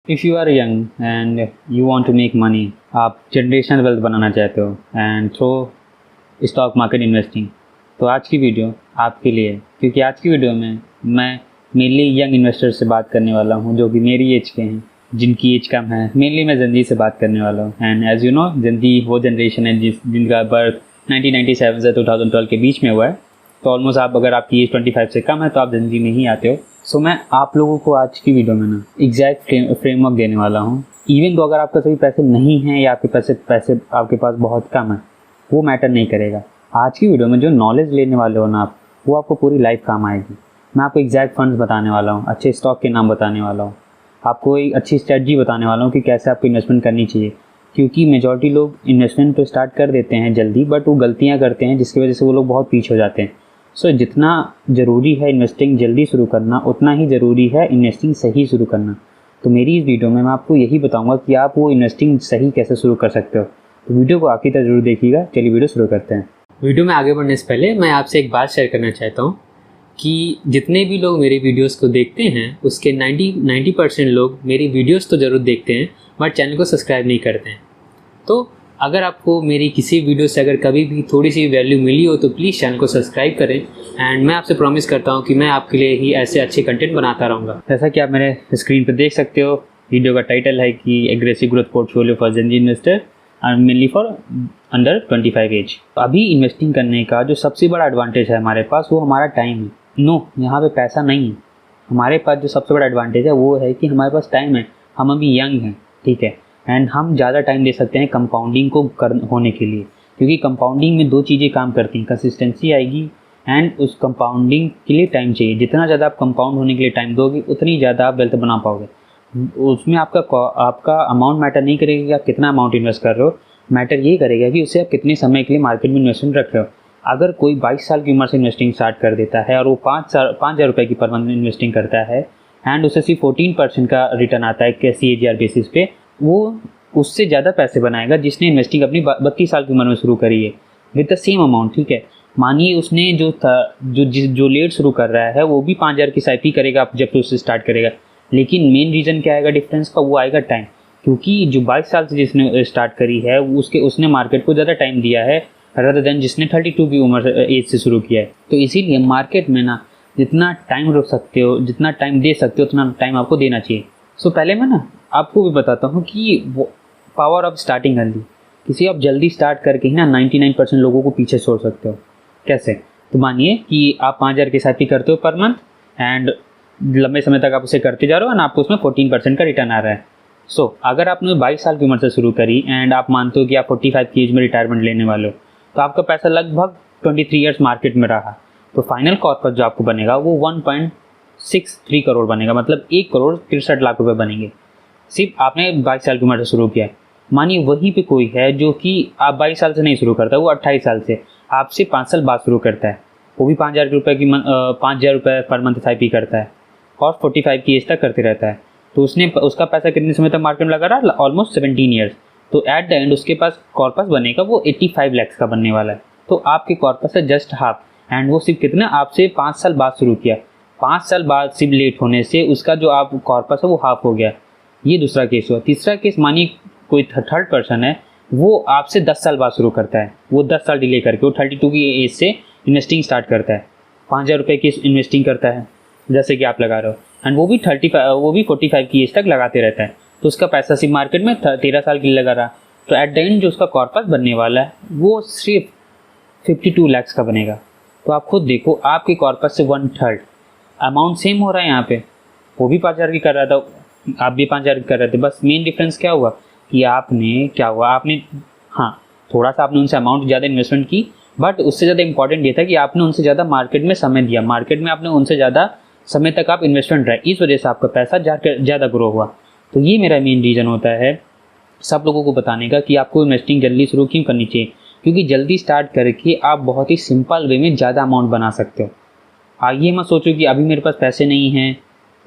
If you are young and you want to make money, आप generational wealth बनाना चाहते हो and through stock market investing, तो आज की वीडियो आपके लिए है। क्योंकि आज की वीडियो में मैं मेनली यंग इन्वेस्टर से बात करने वाला हूं जो कि मेरी एज के हैं, जिनकी एज कम है। मेनली मैं जनजी से बात करने वाला हूं। And as you know, gen Z वो जनरेशन है जिनका बर्थ 1997 से 2012 के बीच में हुआ है। तो ऑलमोस्ट आप, अगर आपकी एज 25 से कम है तो आप जनजी में ही आते हो। सो मैं आप लोगों को आज की वीडियो में ना एग्जैक्ट फ्रेमवर्क देने वाला हूँ। इवन तो अगर आपके सभी पैसे नहीं हैं या आपके पैसे आपके पास बहुत कम है, वो मैटर नहीं करेगा। आज की वीडियो में जो नॉलेज लेने वाले हो ना आप, वो आपको पूरी लाइफ काम आएगी। मैं आपको एग्जैक्ट फंड्स बताने वाला हूँ, अच्छे स्टॉक के नाम बताने वाला हूँ, आपको एक अच्छी स्ट्रेटजी बताने वाला हूँ कि कैसे आपको इन्वेस्टमेंट करनी चाहिए। क्योंकि मेजॉरिटी लोग इन्वेस्टमेंट तो स्टार्ट कर देते हैं जल्दी, बट वो गलतियाँ करते हैं जिसकी वजह से वो लोग बहुत पीछे हो जाते हैं। सो जितना ज़रूरी है इन्वेस्टिंग जल्दी शुरू करना, उतना ही ज़रूरी है इन्वेस्टिंग सही शुरू करना। तो मेरी इस वीडियो में मैं आपको यही बताऊंगा कि आप वो इन्वेस्टिंग सही कैसे शुरू कर सकते हो। तो वीडियो को आखिर तक जरूर देखिएगा। चलिए वीडियो शुरू करते हैं। वीडियो में आगे बढ़ने से पहले मैं आपसे एक बात शेयर करना चाहता हूँ कि जितने भी लोग मेरी वीडियोस को देखते हैं उसके 90% लोग मेरी वीडियोस तो ज़रूर देखते हैं बट चैनल को सब्सक्राइब नहीं करते हैं। तो अगर आपको मेरी किसी वीडियो से अगर कभी भी थोड़ी सी वैल्यू मिली हो तो प्लीज़ चैनल को सब्सक्राइब करें। एंड मैं आपसे प्रॉमिस करता हूँ कि मैं आपके लिए ही ऐसे अच्छे कंटेंट बनाता रहूँगा। जैसा कि आप मेरे स्क्रीन पर देख सकते हो, वीडियो का टाइटल है कि aggressive growth portfolio for gen Z investor and mainly for under 25 age. अभी इन्वेस्टिंग करने का जो सबसे बड़ा एडवांटेज है हमारे पास, वो हमारा टाइम है। यहाँ पे पैसा नहीं है। हमारे पास जो सबसे बड़ा एडवांटेज है वो है कि हमारे पास टाइम है। हम अभी यंग हैं, ठीक है, एंड हम ज़्यादा टाइम दे सकते हैं कंपाउंडिंग को होने के लिए। क्योंकि कंपाउंडिंग में दो चीज़ें काम करती हैं, कंसिस्टेंसी आएगी एंड उस कंपाउंडिंग के लिए टाइम चाहिए। जितना ज़्यादा आप कंपाउंड होने के लिए टाइम दोगे उतनी ज़्यादा आप वेल्थ बना पाओगे। उसमें आपका अमाउंट मैटर नहीं करेगा कि आप कितना अमाउंट इन्वेस्ट कर रहे हो, मैटर ये करेगा कि उससे आप कितने समय के लिए मार्केट में इन्वेस्टमेंट रख रहे हो। अगर कोई 22 साल की उम्र से इन्वेस्टिंग स्टार्ट कर देता है और वो 5,000 रुपये की पर मंथ इन्वेस्टिंग करता है एंड उसे सिर्फ 14% का रिटर्न आता है CAGR बेसिस पे, वो उससे ज़्यादा पैसे बनाएगा जिसने इन्वेस्टिंग अपनी 32 साल की उम्र में शुरू करी है विद द सेम अमाउंट। ठीक है, मानिए उसने जो लेट शुरू कर रहा है वो भी 5,000 की SIP करेगा जब तो उससे स्टार्ट करेगा। लेकिन मेन रीज़न क्या आएगा डिफरेंस का, वो आएगा टाइम। क्योंकि जो 22 साल से जिसने स्टार्ट करी है उसने मार्केट को ज़्यादा टाइम दिया है रदर देन जिसने 32 की उम्र एज से शुरू किया है। तो इसीलिए मार्केट में ना जितना टाइम रुक सकते हो, जितना टाइम दे सकते हो, उतना टाइम आपको देना चाहिए। सो पहले मैं ना आपको भी बताता हूँ कि पावर ऑफ स्टार्टिंग अर्ली। किसी आप जल्दी स्टार्ट करके ही ना 99% लोगों को पीछे छोड़ सकते हो। कैसे? तो मानिए कि आप 5,000 की SIP करते हो पर मंथ एंड लंबे समय तक आप उसे करते जा रहे हो और आपको उसमें 14% का रिटर्न आ रहा है। सो अगर आपने 22 साल की उम्र से शुरू करी एंड आप मानते हो कि आप 45 की एज में रिटायरमेंट लेने वाले हो, तो आपका पैसा लगभग 23 ईयर्स मार्केट में रहा। तो फाइनल कॉर्पस जो आपको बनेगा वो 1.63 करोड़ बनेगा, मतलब 1,63,00,000 रुपये बनेंगे। सिर्फ आपने 22 साल की उम्र से शुरू किया है। मानिए वहीं पे कोई है जो कि आप 22 साल से नहीं शुरू करता, वो 28 साल से आपसे 5 साल बाद शुरू करता है। वो भी 5,000 रुपये पर मंथ SIP करता है और 45 की एज तक करते रहता है। तो उसका पैसा कितने समय तक मार्केट में लगा रहा? Almost 17 years. तो एट द एंड उसके पास कॉर्पस बनेगा वो 85 लाख का बनने वाला है। तो आपके कॉर्पस है जस्ट हाफ, एंड वो सिर्फ कितना आपसे 5 साल बाद शुरू किया। 5 साल बाद सिर्फ लेट होने से उसका जो आप कॉर्पस है वो हाफ हो गया। ये दूसरा केस हुआ। तीसरा केस, मानिए कोई थर्ड पर्सन है, वो आपसे 10 साल बाद शुरू करता है। वो 10 साल डिले करके वो 32 की एज से इन्वेस्टिंग स्टार्ट करता है। 5,000 रुपये की इन्वेस्टिंग करता है जैसे कि आप लगा रहे हो, एंड वो भी 45 की एज तक लगाते रहता है। तो उसका पैसा सिर्फ मार्केट में 13 साल के लिए लगा रहा। तो एट द एंड जो उसका कॉर्पस बनने वाला है वो सिर्फ 52 लाख का बनेगा। तो आप खुद देखो, आपके कॉर्पस से 1/3 अमाउंट सेम हो रहा है। यहाँ पे वो भी 5,000 की कर रहा था, आप भी 5,000 की कर रहे थे। बस मेन डिफरेंस क्या हुआ कि आपने थोड़ा सा आपने उनसे अमाउंट ज़्यादा इन्वेस्टमेंट की, बट उससे ज़्यादा इंपॉर्टेंट ये था कि आपने उनसे ज़्यादा मार्केट में समय दिया। मार्केट में आपने उनसे ज़्यादा समय तक आप इन्वेस्टमेंट रहे, इस वजह से आपका पैसा ज़्यादा ग्रो हुआ। तो ये मेरा मेन रीज़न होता है सब लोगों को बताने का कि आपको इन्वेस्टिंग जल्दी शुरू क्यों करनी चाहिए। क्योंकि जल्दी स्टार्ट करके आप बहुत ही सिंपल वे में ज़्यादा अमाउंट बना सकते हो। आइए मत सोचो कि अभी मेरे पास पैसे नहीं हैं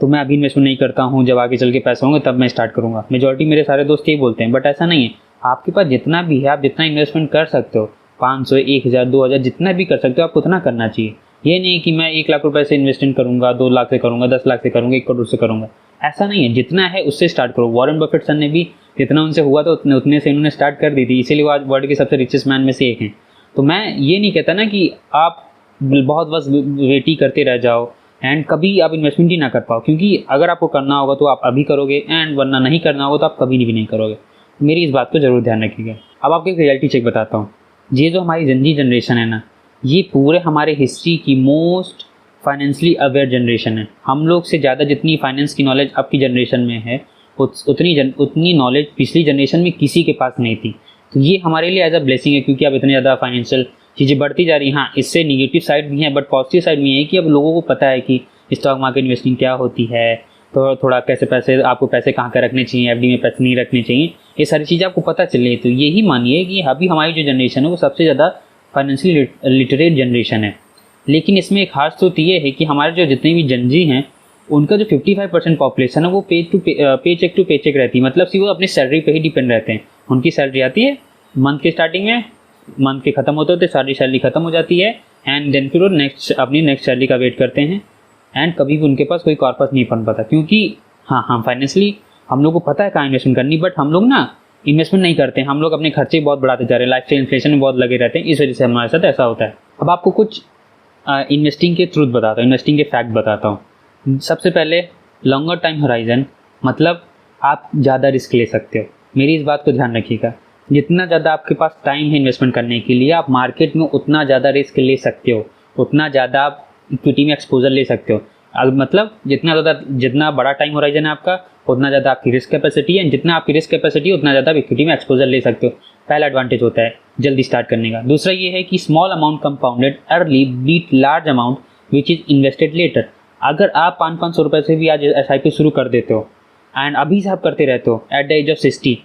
तो मैं अभी इन्वेस्टमेंट नहीं करता हूँ, जब आगे चल के पैसे होंगे तब मैं स्टार्ट करूँगा। मेजॉरिटी मेरे सारे दोस्त यही बोलते हैं, बट ऐसा नहीं है। आपके पास जितना भी है आप जितना इन्वेस्टमेंट कर सकते हो, 500, 1,000, 2,000 जितना भी कर सकते हो आपको उतना करना चाहिए। ये नहीं कि मैं 1 लाख रुपए से इन्वेस्टमेंट करूँगा, 2 लाख से करूँगा, 10 लाख से करूँगा, 1 करोड़ से करूँगा। ऐसा नहीं है, जितना है उससे स्टार्ट करो। वॉरेन बफेट सर ने भी जितना उनसे हुआ था उतने से इन्होंने स्टार्ट कर दी थी, इसीलिए वो आज वर्ल्ड के सबसे रिचेस्ट मैन में से एक हैं। तो मैं ये नहीं कहता ना कि आप बहुत बस वेट ही करते रह जाओ एंड कभी आप इन्वेस्टमेंट ही ना कर पाओ, क्योंकि अगर आपको करना होगा तो आप अभी करोगे एंड वरना नहीं करना होगा तो आप कभी भी नहीं करोगे। मेरी इस बात को ज़रूर ध्यान रखिएगा। अब आपको एक रियलिटी चेक बताता हूँ। ये जो हमारी जनरेशन है ना, ये पूरे हमारे हिस्ट्री की मोस्ट फाइनेंशियली अवेयर जनरेशन है। हम लोग से ज़्यादा जितनी फाइनेंस की नॉलेज अब की जनरेशन में है उतनी नॉलेज पिछली जनरेशन में किसी के पास नहीं थी। तो ये हमारे लिए एज अ ब्लेसिंग है, क्योंकि अब इतनी ज़्यादा फाइनेंशियल चीज़ें बढ़ती जा रही हैं। हाँ, इससे निगेटिव साइड भी है बट पॉजिटिव साइड भी है कि अब लोगों को पता है कि स्टॉक मार्केट इन्वेस्टिंग क्या होती है, तो थोड़ा कैसे पैसे आपको पैसे कहाँ का रखने चाहिए, एफडी में पैसे नहीं रखने चाहिए, ये सारी चीज़ें आपको पता चले। तो यही मानिए कि अभी हमारी जो जनरेशन है वो सबसे ज़्यादा फाइनेंशियली लिटरेट जनरेशन है। लेकिन इसमें एक खास तो ये है कि हमारे जो जितने भी जनजी हैं उनका जो 55% पॉपुलेशन है वो पे चेक टू पे चेक रहती है। मतलब कि वो अपनी सैलरी पे ही डिपेंड रहते हैं। उनकी सैलरी आती है मंथ के स्टार्टिंग में, मंथ के ख़त्म होते होते सारी सैलरी ख़त्म हो जाती है एंड देन फिर वो अपनी नेक्स्ट सैलरी का वेट करते हैं एंड कभी भी उनके पास कोई कॉर्पस नहीं बन पाता। क्योंकि हाँ फाइनेंशियली हम लोग को पता है कहाँ इन्वेस्टमेंट करनी, बट हम लोग ना इन्वेस्टमेंट नहीं करते हैं। हम लोग अपने खर्चे बहुत बढ़ाते जा रहे हैं, लाइफ स्टाइल इन्फ्लेशन में बहुत लगे रहते हैं, इस वजह से हमारे साथ ऐसा होता है। अब आपको कुछ इन्वेस्टिंग के ट्रूथ बताता हूँ, इन्वेस्टिंग के फैक्ट बताता हूँ। सबसे पहले लॉन्गर टाइम होराइजन, मतलब आप ज़्यादा रिस्क ले सकते हो। मेरी इस बात को ध्यान रखिएगा, जितना ज़्यादा आपके पास टाइम है इन्वेस्टमेंट करने के लिए आप मार्केट में उतना ज़्यादा रिस्क ले सकते हो, उतना ज़्यादा आप इक्विटी में एक्सपोजर ले सकते हो। मतलब जितना बड़ा टाइम होराइजन है आपका उतना ज़्यादा आपकी रिस्क कैपेसिटी है, जितना आपकी रिस्क कैपेसिटी है उतना ज़्यादा आप इक्विटी में एक्सपोजर ले सकते हो। पहला एडवांटेज होता है जल्दी स्टार्ट करने का। दूसरा ये है कि small amount compounded early beat large amount which is invested later. अगर आप 500 रुपये से भी आज SIP शुरू कर देते हो एंड अभी से आप करते रहते हो एट द एज ऑफ 60,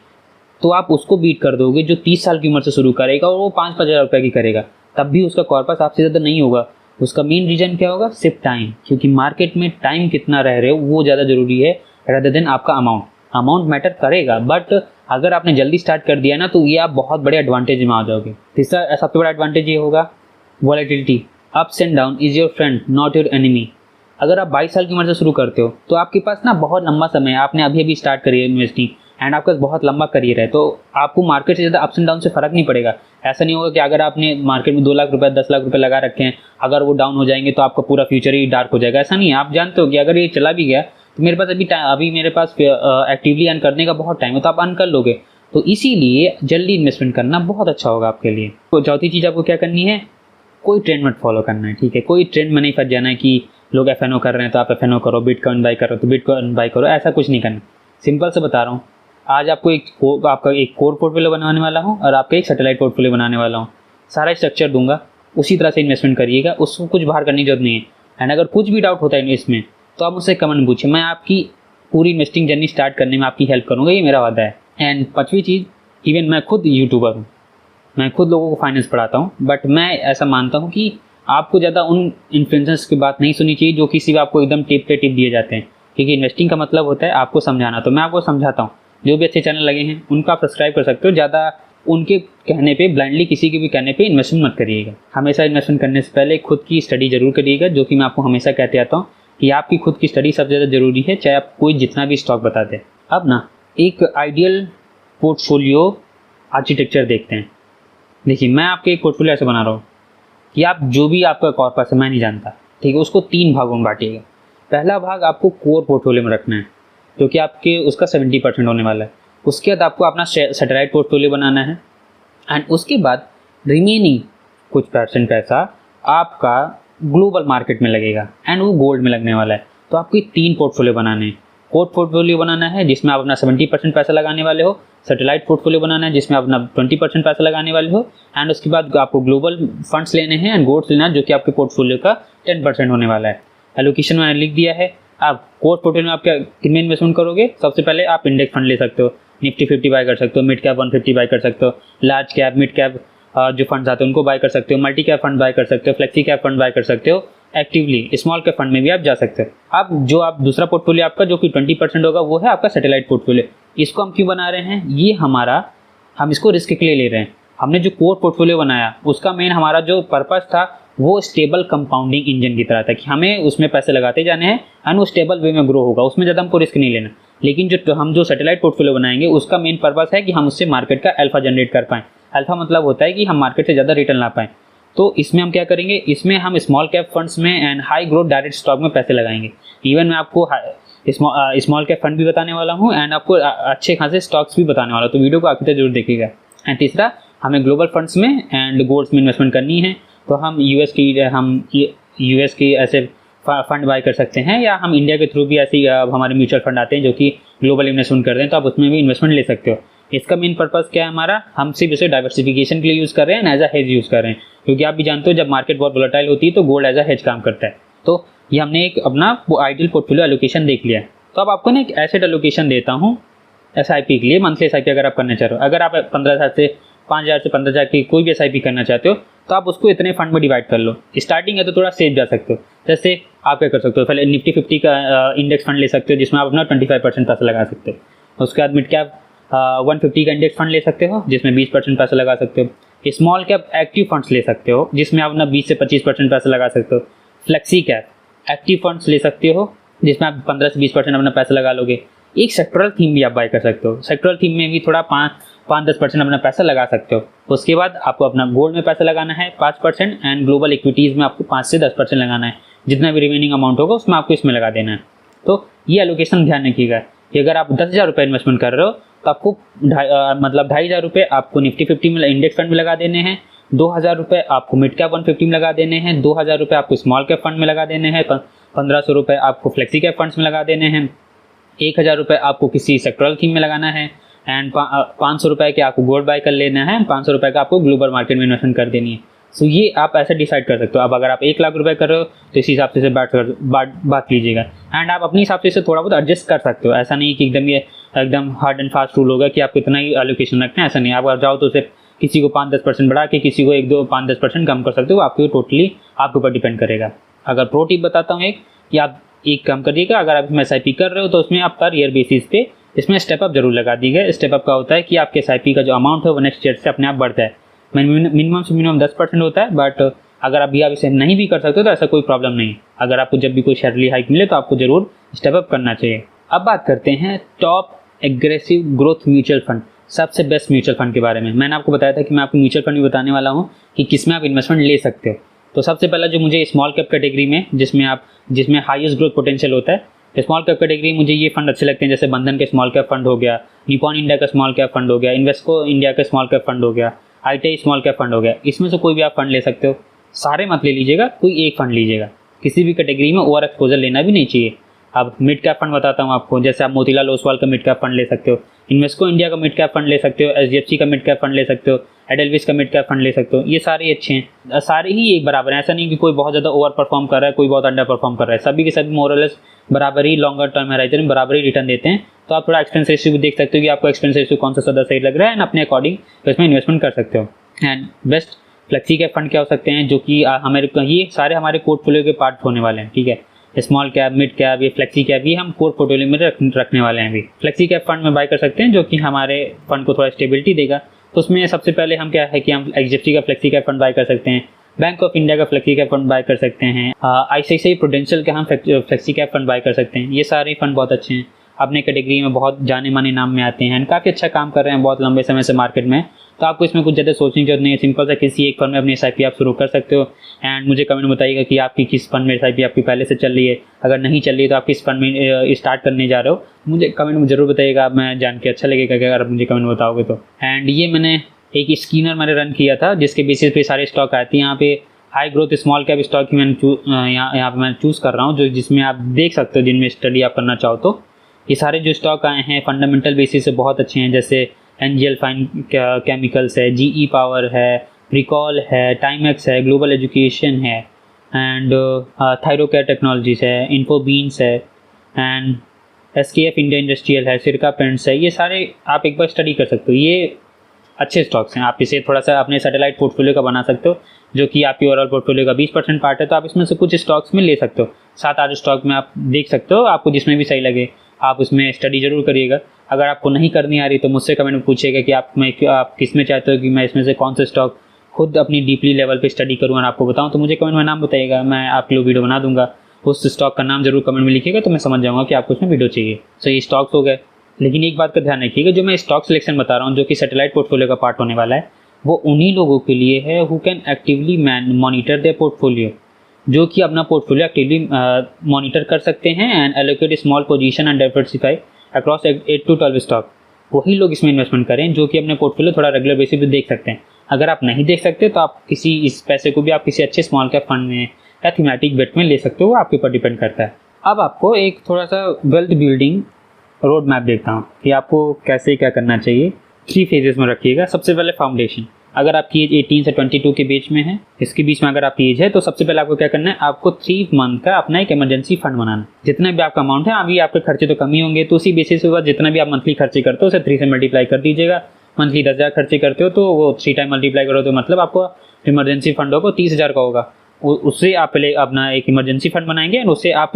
तो आप उसको बीट कर दोगे जो 30 साल की उम्र से शुरू करेगा और वो 5-5 हज़ार रुपये की करेगा, तब भी उसका कॉर्पस आपसे ज़्यादा नहीं होगा। उसका मेन रीज़न क्या होगा? सिर्फ टाइम, क्योंकि मार्केट में टाइम कितना रह रहे हो वो ज़्यादा ज़रूरी है rather देन आपका अमाउंट मैटर करेगा। बट अगर आपने जल्दी स्टार्ट कर दिया ना तो ये आप बहुत बड़े एडवांटेज में आ जाओगे। तीसरा सबसे बड़ा एडवांटेज ये होगा volatility. Ups and down is your friend not your enemy. अगर आप 22 साल की उम्र से शुरू करते हो तो आपके पास ना बहुत लंबा समय है, आपने अभी स्टार्ट करी है इन्वेस्टिंग एंड आपका बहुत लंबा करियर है, तो आपको मार्केट से ज़्यादा अप्स एंड डाउन से फ़र्क नहीं पड़ेगा। ऐसा नहीं होगा कि अगर आपने मार्केट में 2 लाख रुपए 10 लाख रुपए लगा रखे हैं, अगर वो डाउन हो जाएंगे तो आपका पूरा फ्यूचर ही डार्क हो जाएगा। ऐसा नहीं है। आप जानते हो कि अगर ये चला भी गया तो मेरे पास अभी मेरे पास एक्टिवली अर्न करने का बहुत टाइम है, तो आप अर्न कर लोगे। तो इसीलिए जल्दी इन्वेस्टमेंट करना बहुत अच्छा होगा आपके लिए। तो चौथी चीज़ आपको क्या करनी है, कोई ट्रेंड मत फॉलो करना है, ठीक है। कोई ट्रेंड में नहीं फंस जाना है कि लोग FNO कर रहे हैं तो आप FNO करो, बिटकॉइन बाई करो तो बिटकॉइन बाई करो, ऐसा कुछ नहीं करना। सिंपल से बता रहा हूँ, आज आपका एक कोर पोर्टफोलियो बनाने वाला हूँ और आपका एक सैटेलाइट पोर्टफोलियो बनाने वाला हूँ। सारा स्ट्रक्चर दूंगा, उसी तरह से इन्वेस्टमेंट करिएगा, उसको कुछ बाहर करने की जरूरत नहीं है। एंड अगर कुछ भी डाउट होता है इसमें तो आप मुझसे कमेंट पूछिए, मैं आपकी पूरी इन्वेस्टिंग जर्नी स्टार्ट करने में आपकी हेल्प करूँगा, ये मेरा वादा है। एंड पांचवी चीज़, इवन मैं खुद यूट्यूबर हूँ, मैं खुद लोगों को फाइनेंस पढ़ाता हूँ, बट मैं ऐसा मानता हूँ कि आपको ज़्यादा उन इन्फ्लुएंसर्स की बात नहीं सुननी चाहिए जो कि सिर्फ आपको एकदम टिप पे टिप दिए जाते हैं, क्योंकि इन्वेस्टिंग का मतलब होता है आपको समझाना। तो मैं आपको समझाता हूँ, जो भी अच्छे चैनल लगे हैं उनको आप सब्सक्राइब कर सकते हो। ज़्यादा उनके कहने पे ब्लाइंडली किसी के भी कहने पे इन्वेस्टमेंट मत करिएगा। हमेशा इन्वेस्टमेंट करने से पहले खुद की स्टडी जरूर करिएगा, जो कि मैं आपको हमेशा कहते आता हूँ कि आपकी खुद की स्टडी सबसे ज़्यादा ज़रूरी है, चाहे आप कोई जितना भी स्टॉक बता दें। अब ना एक आइडियल पोर्टफोलियो आर्किटेक्चर देखते हैं। देखिए, मैं आपके एक पोर्टफोलियो ऐसे बना रहा हूँ कि आप जो भी आपका कॉर्पस है, मैं नहीं जानता, ठीक है, उसको 3 भागों में बांटिएगा। पहला भाग आपको कोर पोर्टफोलियो में रखना है, जो कि आपके उसका 70% होने वाला है। उसके बाद आपको अपना सैटेलाइट पोर्टफोलियो बनाना है एंड उसके बाद रिमेनिंग कुछ % पैसा आपका ग्लोबल मार्केट में लगेगा एंड वो गोल्ड में लगने वाला है। तो आपको 3 पोर्टफोलियो बनाने हैं। कोर पोर्टफोलियो बनाना है जिसमें आप अपना 70% पैसा लगाने वाले हो, सैटेलाइट पोर्टफोलियो बनाना है जिसमें आप अपना 20% पैसा लगाने वाले हो, एंड उसके बाद आपको ग्लोबल फंड्स लेने हैं एंड गोल्ड लेना है, जो कि आपके पोर्टफोलियो का 10% होने वाला है। एलोकेशन मैंने लिख दिया है। आप कोर पोर्टफोलियो में आप क्या कितने इन्वेस्टमेंट करोगे? सबसे पहले आप इंडेक्स फंड ले सकते हो, निफ्टी 50 बाय कर सकते हो, मिड कैप 150 बाय कर सकते हो, लार्ज कैप मिड कैप जो फंड्स आते हैं उनको बाय कर सकते हो, मल्टी कैप फंड बाय कर सकते हो, फ्लेक्सी कैप फंड बाय कर सकते हो, एक्टिवली स्मॉल कैप फंड में भी आप जा सकते हो। अब आप दूसरा पोर्टफोलियो आपका जो कि 20% होगा वो है आपका सैटेलाइट पोर्टफोलियो। इसको हम क्यों बना रहे हैं? ये हम इसको रिस्क के लिए ले रहे हैं। हमने जो कोर पोर्टफोलियो बनाया उसका मेन हमारा जो पर्पस था वो स्टेबल कंपाउंडिंग इंजन की तरह था कि हमें उसमें पैसे लगाते जाने हैं एंड वो स्टेबल वे में ग्रो होगा, उसमें ज़्यादा हमको रिस्क नहीं लेना। लेकिन जो सैटेलाइट पोर्टफोलियो बनाएंगे उसका मेन पर्पस है कि हम उससे मार्केट का अल्फा जनरेट कर पाएँ। अल्फा मतलब होता है कि हम मार्केट से ज़्यादा रिटर्न ला पाएँ। तो इसमें हम क्या करेंगे, इसमें हम स्मॉल कैप फंड्स में and high growth direct stock में पैसे लगाएंगे। इवन मैं आपको स्मॉल कैप फंड भी बताने वाला हूँ एंड आपको अच्छे खासे स्टॉक्स भी बताने वाला हूँ, तो वीडियो को आखिर तक जरूर देखिएगा। एंड तीसरा, हमें ग्लोबल फंड्स में एंड गोल्ड्स में इन्वेस्टमेंट करनी है, तो हम यूएस की ऐसे फंड बाय कर सकते हैं, या हम इंडिया के थ्रू भी ऐसे हमारे म्यूचुअल फंड आते हैं जो कि ग्लोबल इन्वेस्टमेंट करते हैं, तो आप उसमें भी इन्वेस्टमेंट ले सकते हो। इसका मेन पर्पस क्या है हमारा, हम सिर्फ इसे डाइवर्सिफिकेशन के लिए यूज़ कर रहे हैं, एज अ हेज यूज़ कर रहे हैं, क्योंकि आप भी जानते हो जब मार्केट बहुत वोलेटाइल होती है तो गोल्ड एज अ हेज काम करता है। तो ये हमने एक अपना वो आइडियल पोर्टफोलियो एलोकेशन देख लिया है। तो अब आपको ना एक एसेट एलोकेशन देता हूँ SIP के लिए, मंथली SIP अगर आप करना चाह रहे हो। अगर आप 15,000 से 5,000 से 15,000 की कोई भी SIP करना चाहते हो तो आप उसको इतने फंड में डिवाइड कर लो। स्टार्टिंग है तो थोड़ा सेफ जा सकते हो। जैसे आप क्या कर सकते हो, पहले निफ्टी 50 का इंडेक्स फंड ले सकते हो जिसमें आप अपना 25% पैसा लगा सकते हो। उसके बाद मिड कैप 150 का इंडेक्स फंड ले सकते हो जिसमें 20% पैसा लगा सकते हो। स्मॉल कैप एक्टिव फंड्स ले सकते हो जिसमें आप अपना 20 से 25% पैसा लगा सकते हो। फ्लेक्सी कैप एक्टिव फंड्स ले सकते हो जिसमें आप 15 से 20% अपना पैसा लगा लोगे। एक सेक्टरल थीम भी आप बाय कर सकते हो, सेक्टरल थीम में भी थोड़ा 5-10% अपना पैसा लगा सकते हो। उसके बाद आपको अपना गोल्ड में पैसा लगाना है 5% एंड ग्लोबल इक्विटीज़ में आपको 5 से 10% लगाना है। जितना भी रिमेनिंग अमाउंट होगा उसमें आपको इसमें लगा देना है। तो ये एलोकेशन ध्यान रखिएगा कि अगर आप 10,000 रुपये इन्वेस्टमेंट कर रहे हो तो आपको 2,500 रुपये आपको निफ्टी 50 में इंडेक्स फंड में लगा देने हैं, 2,000 रुपये आपको मिड कैप 150 में लगा देने हैं, 2,000 रुपये आपको स्मॉल कैप फंड में लगा देने हैं, 1,500 रुपये आपको फ्लेक्सी कैप फंड्स में लगा देने हैं, 1,000 रुपये आपको किसी सेक्टरल थीम में लगाना है एंड 500 रुपये के आपको गोल्ड बाय कर लेना है, 500 रुपये का आपको ग्लोबल मार्केट में इन्वेस्टमेंट कर देनी है। सो ये आप ऐसे डिसाइड कर सकते हो। अब अगर आप 1 लाख रुपये कर रहे हो तो इस हिसाब से बात लीजिएगा एंड आप अपने हिसाब से इसे थोड़ा बहुत एडजस्ट कर सकते हो। ऐसा नहीं कि एकदम हार्ड एंड फास्ट रूल होगा कि आपको इतना ही एलोकेशन रखना है, ऐसा नहीं। आप अगर जाओ तो उसे किसी को 5-10% बढ़ा के किसी को 1-2-5-10% कम कर सकते हो, आपके टोटली आपके ऊपर डिपेंड करेगा। अगर प्रो टिप बताता हूँ एक कि आप एक काम करिएगा, अगर आप इसमें SIP कर रहे हो तो उसमें आप पर ईयर बेसिस पे इसमें स्टेप अप जरूर लगा दीजिएगा। स्टेप अप का होता है कि आपके SIP का जो अमाउंट है वो नेक्स्ट ईयर से अपने आप बढ़ता है। मिनिमम से मिनिमम 10% होता है, बट अगर अभी आप इसे नहीं भी कर सकते हो तो ऐसा कोई प्रॉब्लम नहीं। अगर आपको जब भी कोई शेयरली हाइक मिले तो आपको जरूर स्टेप अप करना चाहिए। अब बात करते हैं top aggressive growth mutual fund, सबसे बेस्ट म्यूचुअल फंड के बारे में। मैंने आपको बताया था कि मैं आपको म्यूचुअल फंड भी बताने वाला हूँ कि किसमें आप इन्वेस्टमेंट ले सकते हो। तो सबसे पहला जो मुझे स्मॉल कैप कैटेगरी में जिसमें हाईएस्ट ग्रोथ पोटेंशियल होता है, स्मॉल कैप कैटेगरी मुझे ये फंड अच्छे लगते हैं। जैसे बंधन के स्मॉल कैप फंड हो गया, निपॉन इंडिया का स्मॉल कैप फंड हो गया, इन्वेस्को इंडिया का स्मॉल कैप फंड हो गया, ITI स्मॉल कैप फंड हो गया। इसमें से कोई भी आप फंड ले सकते हो, सारे मत ले लीजिएगा, कोई एक फंड लीजिएगा। किसी भी कैटेगरी में ओवर एक्सपोजर लेना भी नहीं चाहिए। अब मिड कैप फंड बताता हूँ आपको, जैसे आप मोतीलाल ओसवाल का मिड कैप फंड ले सकते हो, इन्वेस्को इंडिया का मिड कैप फंड ले सकते हो, SDFC का मिड कैप फंड ले सकते हो, एडेलविस का मिड कैप फंड ले सकते हो। ये सारे अच्छे हैं, सारे ही एक बराबर हैं। ऐसा नहीं कि कोई बहुत ज़्यादा ओवर परफॉर्म कर रहा है, कोई बहुत अंडर परफॉर्म कर रहा है। सभी के सभी मोरलेस बराबर ही लॉन्गर टर्म होराइजन में बराबर ही रिटर्न देते हैं। तो आप थोड़ा एक्सपेंस रेशियो भी देख सकते हो कि आपको एक्सपेंस रेशियो कौन सा ज़्यादा सही लग रहा है एंड अपने अकॉर्डिंग इसमें इन्वेस्टमेंट कर सकते हो। And best flexi cap fund क्या हो सकते हैं, जो कि ये सारे हमारे पोर्टफोलियो के पार्ट होने वाले हैं। ठीक है, स्मॉल कैप, मिड कैप, ये फ्लेक्सी कैप ये हम कोर पोर्टफोलियो में रखने वाले हैं। अभी फ्लेक्सी कैप फंड में बाय कर सकते हैं जो कि हमारे फंड को थोड़ा स्टेबिलिटी देगा। तो उसमें सबसे पहले हम क्या है कि हम HDFC का फ्लेक्सी कैप फंड बाय कर सकते हैं, बैंक ऑफ इंडिया का फ्लेक्सी कैप फंड बाय कर सकते हैं, ICICI प्रूडेंशियल का हम फ्लेक्सी कैप फंड बाय कर सकते हैं। ये सारे फंड बहुत अच्छे हैं, अपने कैटेगरी में बहुत जाने माने नाम में आते हैं, काफ़ी अच्छा काम कर रहे हैं बहुत लंबे समय से मार्केट में। तो आपको इसमें कुछ ज़्यादा सोचने की जरूरत नहीं है, सिंपल सा किसी एक फंड में अपनी SIP आप शुरू कर सकते हो। एंड मुझे कमेंट में बताइएगा कि आपकी किस फंड में SIP आपकी पहले से चल रही है, अगर नहीं चल रही है तो आप किस फंड में स्टार्ट करने जा रहे हो, मुझे कमेंट में ज़रूर बताइएगा। मैं जान के अच्छा लगेगा कि अगर आप मुझे कमेंट में बताओगे तो। एंड ये मैंने एक स्कीनर मैंने रन किया था जिसके बेसिस पे सारे स्टॉक आते हैं। यहाँ पे high growth small cap stock की मैंने यहाँ पे मैं चूज़ कर रहा हूँ, जो जिसमें आप देख सकते हो, जिनमें स्टडी आप करना चाहो तो। ये सारे जो स्टॉक आए हैं फंडामेंटल बेसिस से बहुत अच्छे हैं, जैसे NGL फाइन केमिकल्स है, GE पावर है, प्रिकॉल है, टाइमएक्स है, ग्लोबल एजुकेशन है, एंड थायरोकेयर टेक्नोलॉजीज है, इन्फोबीन्स है, एंड SKF इंडिया इंडस्ट्रियल है, सिरका पेंट्स है। ये सारे आप एक बार स्टडी कर सकते हो, ये अच्छे स्टॉक्स हैं। आप इसे थोड़ा सा अपने सैटेलाइट पोर्टफोलियो का बना सकते हो, जो कि आपकी ओवरऑल पोर्टफोलियो का 20% पार्ट है। तो आप इसमें से कुछ स्टॉक्स में ले सकते हो, 7-8 स्टॉक में आप देख सकते हो, आपको जिसमें भी सही लगे आप उसमें स्टडी जरूर करिएगा। अगर आपको नहीं करनी आ रही तो मुझसे कमेंट में पूछिएगा कि आप किस में चाहते हो कि मैं इसमें से कौन से स्टॉक खुद अपनी डीपली लेवल पे स्टडी करूँ और आपको बताऊँ, तो मुझे कमेंट में नाम बताइएगा, मैं आपके लिए वीडियो बना दूंगा। उस स्टॉक का नाम जरूर कमेंट में लिखिएगा तो मैं समझ जाऊँगा कि आपको उसमें वीडियो चाहिए। सो ये स्टॉक्स हो गए। लेकिन एक बात का ध्यान रखिएगा, जो मैं स्टॉक सिलेक्शन बता रहा हूँ जो कि सैटेलाइट पोर्टफोलियो का पार्ट होने वाला है, वो उन्हीं लोगों के लिए है who can actively monitor their portfolio, जो कि अपना पोर्टफोलियो एक्टिवली मॉनिटर कर सकते हैं and allocate small position and diversify across 8 to 12 stock. वही लोग इसमें इन्वेस्टमेंट करें जो कि अपने पोर्टफोलियो थोड़ा रेगुलर बेसिस पे देख सकते हैं। अगर आप नहीं देख सकते तो आप किसी इस पैसे को भी आप किसी अच्छे स्मॉल कैप फंड में या थीमेटिक बेट में ले सकते हो, आपके ऊपर डिपेंड करता है। अब आपको एक थोड़ा सा वेल्थ बिल्डिंग रोड मैप देखता हूँ कि आपको कैसे क्या करना चाहिए। 3 फेजेस में रखिएगा। सबसे पहले फाउंडेशन। अगर आपकी एज 18 से 22 के बीच में है, इसके बीच में अगर आपकी एज है, तो सबसे पहले आपको क्या करना है, आपको 3 मंथ का अपना एक इमरजेंसी फंड बनाना। जितना भी आपका अमाउंट है, अभी आपके खर्चे तो कम ही होंगे, तो उसी बेसिस पे जितना भी आप मंथली खर्चे करते हो उसे 3 से मल्टीप्लाई कर दीजिएगा। मंथली 10,000 खर्चे करते हो तो वो 3 टाइम मल्टीप्लाई करो तो मतलब आपको इमरजेंसी फंड होगा 30,000 का होगा। उससे आप पहले अपना एक इमरजेंसी फंड बनाएंगे एंड उससे आप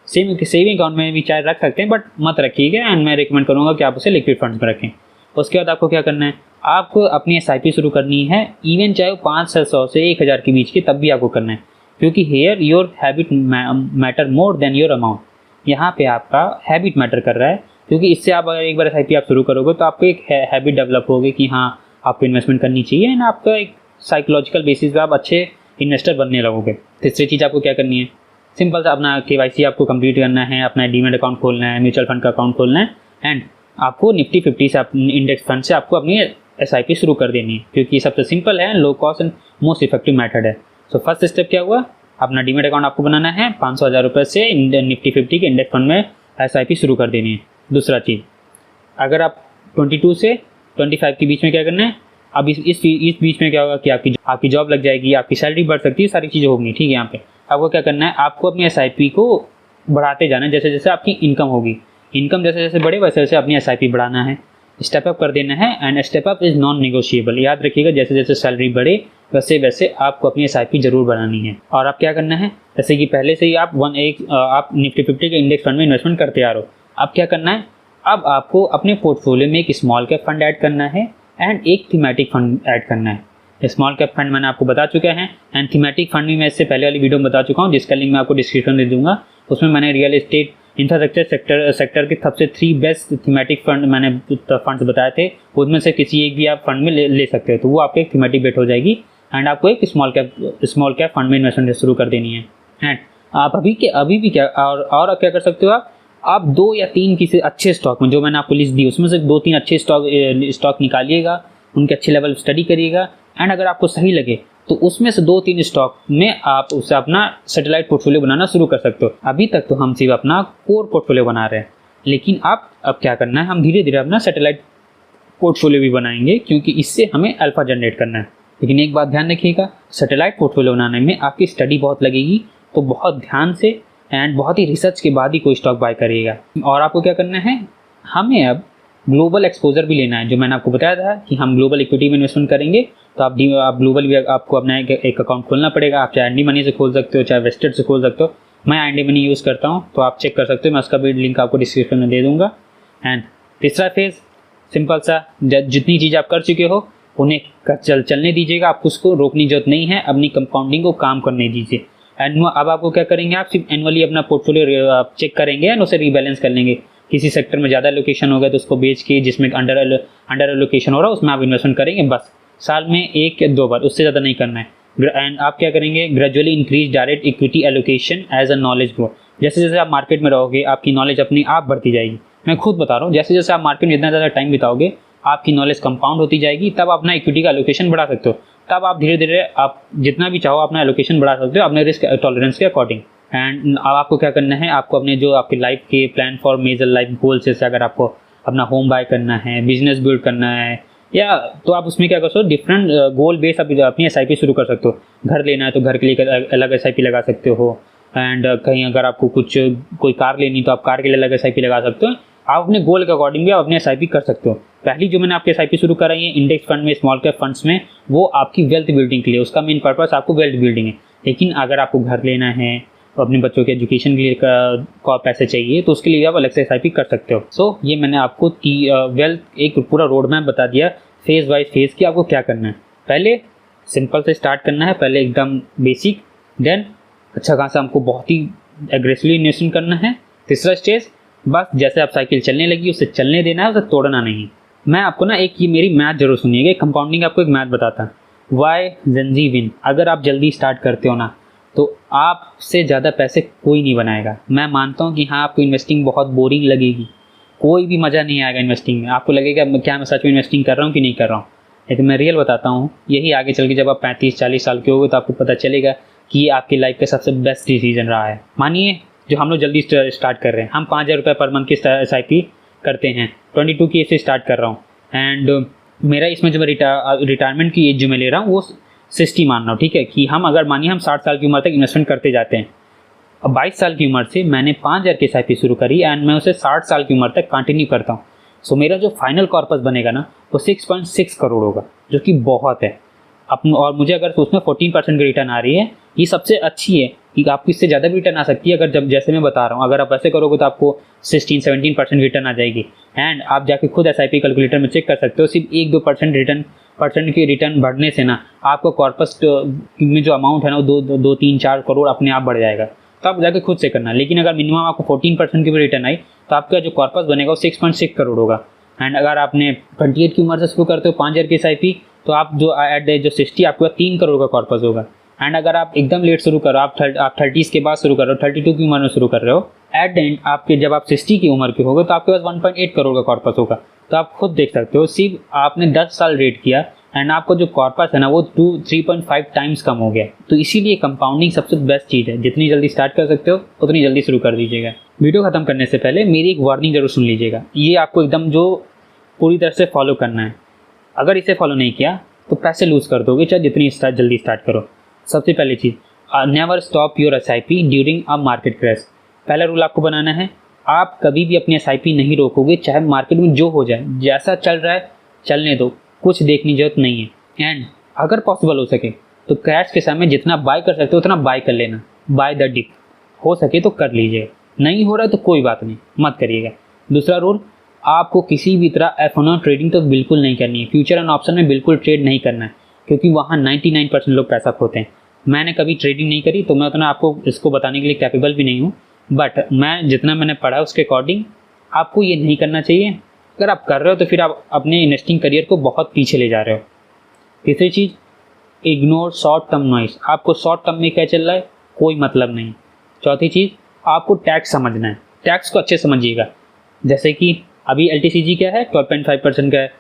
सेविंग अकाउंट में भी चाहे रख सकते हैं, बट मत रखिएगा एंड मैं रिकमेंड करूँगा कि आप उसे लिक्विड फंड्स में रखें। उसके बाद आपको क्या करना है, आपको अपनी SIP शुरू करनी है, इवन चाहे 500 से 1,000 के बीच की, तब भी आपको करना है, क्योंकि here your habit matter more than your amount. यहाँ पे आपका हैबिट मैटर कर रहा है, क्योंकि इससे आप अगर एक बार SIP आप शुरू करोगे तो आपको एक हैबिट डेवलप होगी कि हाँ आपको इन्वेस्टमेंट करनी चाहिए एंड आपका एक साइकोलॉजिकल बेसिस पे आप अच्छे इन्वेस्टर बनने लगोगे। तीसरी चीज़ आपको क्या करनी है, सिंपल सा अपना KYC आपको कंप्लीट करना है, अपना डीमैट अकाउंट खोलना है, म्यूचुअल फंड का अकाउंट खोलना है एंड आपको निफ्टी 50 से इंडेक्स फंड से आपको अपनी SIP शुरू कर देनी है, क्योंकि सबसे सिंपल है, low cost and most effective method है। सो फर्स्ट स्टेप क्या हुआ, अपना डीमैट अकाउंट आपको बनाना है, 500,000 रुपये से निफ्टी 50 के इंडेक्स फंड में SIP शुरू कर देनी है। दूसरा चीज़, अगर आप 22 से 25 के बीच में क्या करना है, अब इस बीच में क्या होगा कि आपकी जॉब लग जाएगी, आपकी सैलरी बढ़ सकती है, सारी चीज़ें होंगी, ठीक है। यहाँ पे आपको क्या करना है, आपको अपनी SIP को बढ़ाते जाना है, जैसे जैसे आपकी इनकम होगी, इनकम जैसे जैसे बढ़े वैसे वैसे अपनी SIP बढ़ाना है, स्टेप अप कर देना है and step up is non negotiable. याद रखिएगा, जैसे जैसे सैलरी बढ़े वैसे वैसे आपको अपनी SIP जरूर बढ़ानी है। और आप क्या करना है, जैसे कि पहले से ही आप आप निफ्टी 50 के इंडेक्स फंड में इन्वेस्टमेंट करते आ रहे हो, अब क्या करना है, अब आपको अपने पोर्टफोलियो में एक स्मॉल कैप फंड ऐड करना है एंड एक थीमेटिक फंड ऐड करना है। स्मॉल कैप फंड मैंने आपको बता चुका है एंड थीमेटिक फंड भी मैं इससे पहले वाली वीडियो में बता चुका हूँ, जिसका लिंक मैं आपको डिस्क्रिप्शन में दे दूंगा। उसमें मैंने रियल एस्टेट इंफ्रास्ट्रक्चर सेक्टर के सबसे 3 बेस्ट थीमेटिक फंड मैंने फंड्स बताए थे, उसमें से किसी एक भी आप फंड में ले सकते हो, तो वो आपको एक थीमेटिक बेट हो जाएगी एंड आपको एक स्मॉल कैप फंड में इन्वेस्टमेंट शुरू कर देनी है। एंड आप अभी भी क्या और क्या कर सकते हो, आप 2 या 3 किसी अच्छे स्टॉक में, जो मैंने आपको लिस्ट दी उसमें से 2-3 अच्छे स्टॉक निकालिएगा, उनके अच्छे लेवल स्टडी करिएगा एंड अगर आपको सही लगे तो उसमें से 2-3 स्टॉक में आप उससे अपना सैटेलाइट पोर्टफोलियो बनाना शुरू कर सकते हो। अभी तक तो हम सिर्फ अपना कोर पोर्टफोलियो बना रहे हैं, लेकिन आप अब क्या करना है, हम धीरे धीरे अपना सैटेलाइट पोर्टफोलियो भी बनाएंगे, क्योंकि इससे हमें अल्फा जनरेट करना है। लेकिन एक बात ध्यान रखिएगा, सैटेलाइट पोर्टफोलियो बनाने में आपकी स्टडी बहुत लगेगी, तो बहुत ध्यान से एंड बहुत ही रिसर्च के बाद ही कोई स्टॉक बाय करिएगा। और आपको क्या करना है, हमें अब ग्लोबल एक्सपोजर भी लेना है, जो मैंने आपको बताया था कि हम ग्लोबल इक्विटी में इन्वेस्टमेंट करेंगे, तो आप ग्लोबल भी आपको अपना एक अकाउंट खोलना पड़ेगा। आप चाहे एंडी मनी से खोल सकते हो, चाहे वेस्टेड से खोल सकते हो। मैं एंडी मनी यूज़ करता हूँ, तो आप चेक कर सकते हो, मैं उसका भी लिंक आपको डिस्क्रिप्शन में दे दूँगा। एंड तीसरा फेज़ सिंपल सा, जितनी चीज़ आप कर चुके हो उन्हें चलने दीजिएगा, आपको उसको रोकने की जरूरत नहीं है, अपनी कंपाउंडिंग को काम करने दीजिए। एंड अब आपको क्या करेंगे, आप सिर्फ एनुअली अपना पोर्टफोलियो चेक करेंगे एंड उसे रीबैलेंस कर लेंगे। किसी सेक्टर में ज़्यादा एलोकेशन होगा तो उसको बेच के, जिसमें अंडर एलोकेशन हो रहा है उसमें आप इन्वेस्टमेंट करेंगे, बस साल में 1 या 2 बार, उससे ज़्यादा नहीं करना है। एंड आप क्या करेंगे, gradually increase direct equity allocation as a knowledge grow. जैसे जैसे आप मार्केट में रहोगे आपकी नॉलेज अपनी आप बढ़ती जाएगी। मैं खुद बता रहा हूँ, जैसे जैसे आप मार्केट में जितना ज़्यादा टाइम बिताओगे आपकी नॉलेज कंपाउंड होती जाएगी, तब अपना इक्विटी का एलोकेशन बढ़ा सकते हो। तब आप धीरे धीरे आप जितना भी चाहो अपना एलोकेशन बढ़ा सकते हो अपने रिस्क टॉलरेंस के अकॉर्डिंग। एंड अब आपको क्या करना है, आपको अपने जो आपकी लाइफ के plan for major life goals, जैसे अगर आपको अपना होम बाय करना है, बिजनेस बिल्ड करना है, या तो आप उसमें क्या कर सकते हो, डिफरेंट गोल बेस आप अपनी SIP शुरू कर सकते हो। घर लेना है तो घर के लिए अलग SIP लगा सकते हो। एंड कहीं अगर आपको कोई कार लेनी तो आप कार के लिए अलग SIP लगा सकते हो। आप अपने गोल के अकॉर्डिंग भी आप अपने SIP कर सकते हो। पहली जो मैंने आपके SIP शुरू कराई है इंडेक्स फंड में, स्मॉल कैप फंड्स में, वो आपकी वेल्थ बिल्डिंग के लिए, उसका मेन पर्पस आपको वेल्थ बिल्डिंग है। लेकिन अगर आपको घर लेना है, अपने बच्चों के एजुकेशन के लिए पैसे चाहिए, तो उसके लिए आप अलग से SIP कर सकते हो। सो ये मैंने आपको वेल्थ एक पूरा रोड मैप बता दिया फेज़ वाइज फेज़ की आपको क्या करना है। पहले सिंपल से स्टार्ट करना है, पहले एकदम बेसिक, देन अच्छा खासा हमको बहुत ही एग्रेसिवली इन्वेस्टमेंट करना है। तीसरा स्टेज, बस जैसे आप साइकिल चलने लगी उसे चलने देना है, उसे तोड़ना नहीं। मैं आपको ना एक ये मेरी मैथ जरूर सुनिएगा, कंपाउंडिंग आपको एक मैथ बताता हूँ। Why gen Z win. अगर आप जल्दी स्टार्ट करते हो ना तो आपसे ज़्यादा पैसे कोई नहीं बनाएगा। मैं मानता हूँ कि हाँ आपको इन्वेस्टिंग बहुत बोरिंग लगेगी, कोई भी मज़ा नहीं आएगा इन्वेस्टिंग में, आपको लगेगा क्या मैं सच में इन्वेस्टिंग कर रहा हूँ कि नहीं कर रहा हूँ। लेकिन मैं रियल बताता हूँ, यही आगे चल के जब आप 35-40 साल के होगे तो आपको पता चलेगा कि ये आपकी लाइफ का सबसे बेस्ट डिसीजन रहा है। मानिए जो हम लोग जल्दी स्टार्ट कर रहे हैं, हम 5,000 रुपये पर मंथ की SIP करते हैं, 22 की एज से स्टार्ट कर रहा हूँ, एंड मेरा इसमें जो मैं रिटायरमेंट की एज जो मैं ले रहा हूँ वो 60 मान रहा हूँ, ठीक है। कि हम अगर मानिए हम 60 साल की उम्र तक इन्वेस्टमेंट करते जाते हैं, अब 22 साल की उम्र से मैंने 5,000 की SIP शुरू करी एंड मैं उसे 60 साल की उम्र तक कंटिन्यू करता हूँ। सो मेरा जो फाइनल कॉर्पस बनेगा ना वो 6.6 करोड़ होगा, जो कि बहुत है और मुझे अगर उसमें 14% की रिटर्न आ रही है, ये सबसे अच्छी है कि आपको इससे ज़्यादा भी रिटर्न आ सकती है। अगर जब जैसे मैं बता रहा हूँ, अगर आप ऐसे करोगे तो आपको 16-17% रिटर्न आ जाएगी। एंड आप जाके खुद SIP कैलकुलेटर में चेक कर सकते हो, सिर्फ 1-2% की रिटर्न बढ़ने से ना आपका कॉर्पस में जो अमाउंट है ना वो 2-3-4 करोड़ अपने आप बढ़ जाएगा। तो आप जाके खुद से करना। लेकिन अगर मिनिमम आपको 14% की भी रिटर्न आई तो आपका जो कॉर्पस बनेगा वो 6.6 करोड़ होगा। एंड अगर आपने 28 की उम्र से शुरू करते हो 5,000 की SIP, तो आप जो एट द एज ऑफ 60 आपके पास 3 करोड़ का कॉर्पस होगा। एंड अगर आप एकदम लेट शुरू करो, आप 30 के बाद शुरू कर रहे हो, 32 की उम्र में शुरू कर रहे हो, एट द एंड आपके जब आप 60 की उम्र के होगे तो आपके पास 1.8 करोड़ का कॉर्पस होगा। तो आप खुद देख सकते हो, सिर्फ आपने 10 साल वेट किया एंड आपको जो कॉर्पस है ना वो 3.5 टाइम्स कम हो गया। तो इसीलिए कंपाउंडिंग सबसे बेस्ट चीज़ है, जितनी जल्दी स्टार्ट कर सकते हो उतनी जल्दी शुरू कर दीजिएगा। वीडियो खत्म करने से पहले मेरी एक वार्निंग जरूर सुन लीजिएगा, ये आपको एकदम जो पूरी तरह से फॉलो करना है। अगर इसे फॉलो नहीं किया तो पैसे लूज कर दोगे, चाहे जितनी जल्दी स्टार्ट करो। सबसे पहली चीज़, never stop your SIP during a market crash. पहला रूल आपको बनाना है, आप कभी भी अपनी SIP नहीं रोकोगे, चाहे मार्केट में जो हो जाए, जैसा चल रहा है चलने दो, कुछ देखने की जरूरत नहीं है। एंड अगर पॉसिबल हो सके तो क्रैश के समय जितना बाय कर सकते हो उतना बाय कर लेना, बाय द डिप। हो सके तो कर लीजिए, नहीं हो रहा है तो कोई बात नहीं, मत करिएगा। दूसरा रूल, आपको किसी भी तरह F&O ट्रेडिंग तो बिल्कुल नहीं करनी है। फ्यूचर एंड ऑप्शन में बिल्कुल ट्रेड नहीं करना है, क्योंकि वहाँ 99% लोग पैसा खोते हैं। मैंने कभी ट्रेडिंग नहीं करी तो मैं उतना आपको इसको बताने के लिए कैपेबल भी नहीं हूँ, बट मैं जितना मैंने पढ़ा उसके अकॉर्डिंग आपको ये नहीं करना चाहिए। अगर आप कर रहे हो तो फिर आप अपने इन्वेस्टिंग करियर को बहुत पीछे ले जा रहे हो। तीसरी चीज़, इग्नोर शॉर्ट टर्म नॉइस। आपको शॉर्ट टर्म में क्या चल रहा है कोई मतलब नहीं। चौथी चीज़, आपको टैक्स समझना है, टैक्स को अच्छे समझिएगा। जैसे कि अभी LTCG क्या है 12.5% का है,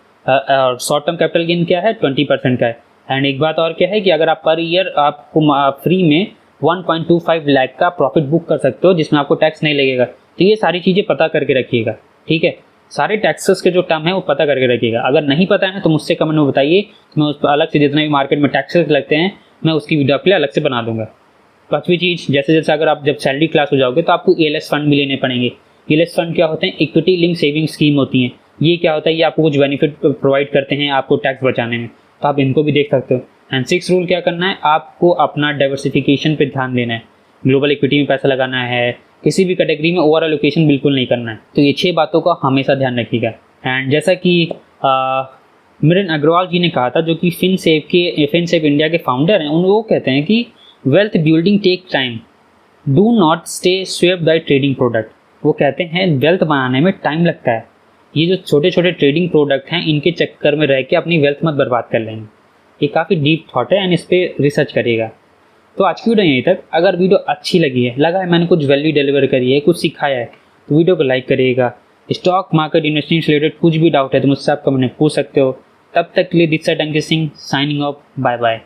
और शॉर्ट टर्म कैपिटल गेन क्या है 20% का है। एंड एक बात और क्या है कि अगर आप पर ईयर आपको फ्री में 1.25 लाख का प्रॉफिट बुक कर सकते हो जिसमें आपको टैक्स नहीं लगेगा। तो ये सारी चीज़ें पता करके रखिएगा, ठीक है। सारे टैक्सेस के जो टर्म है वो पता करके रखिएगा। अगर नहीं पता है तो मुझसे कमेंट में बताइए, तो मैं उस पर अलग से जितने भी मार्केट में टैक्सेस लगते हैं मैं उसकी वीडियो आपके लिए अलग से बना दूंगा। पाँचवीं चीज़, जैसे जैसे अगर आप जब सैलरी क्लास हो जाओगे तो आपको ELS फंड भी लेने पड़ेंगे। ELS फंड क्या होते हैं, इक्विटी लिंक सेविंग स्कीम होती हैं। ये क्या होता है, ये आपको कुछ बेनिफिट प्रोवाइड करते हैं आपको टैक्स बचाने में, तो आप इनको भी देख सकते हो। एंड 6 रूल क्या करना है, आपको अपना डाइवर्सिफिकेशन पे ध्यान देना है। ग्लोबल इक्विटी में पैसा लगाना है, किसी भी कैटेगरी में ओवर एलोकेशन बिल्कुल नहीं करना है। तो ये 6 बातों का हमेशा ध्यान रखिएगा। एंड जैसा कि मिलन अग्रवाल जी ने कहा था, जो कि फिनसेफ इंडिया के फाउंडर हैं, वो कहते हैं कि wealth building take time, do not stay swayed by trading product. वो कहते हैं वेल्थ बनाने में टाइम लगता है, ये जो छोटे छोटे ट्रेडिंग प्रोडक्ट हैं इनके चक्कर में रह के अपनी वेल्थ मत बर्बाद कर लेंगे। ये काफ़ी डीप थॉट है एंड इस पर रिसर्च करिएगा। तो आज की वीडियो यहीं तक। अगर वीडियो अच्छी लगी है, लगा है मैंने कुछ वैल्यू डिलीवर करी है, कुछ सिखाया है, तो वीडियो को लाइक करिएगा। स्टॉक मार्केट इन्वेस्टिंग से रिलेटेड कुछ भी डाउट है तो मुझसे आप कमेंट में पूछ सकते हो। तब तक के लिए this is Ankit Singh signing off, bye bye.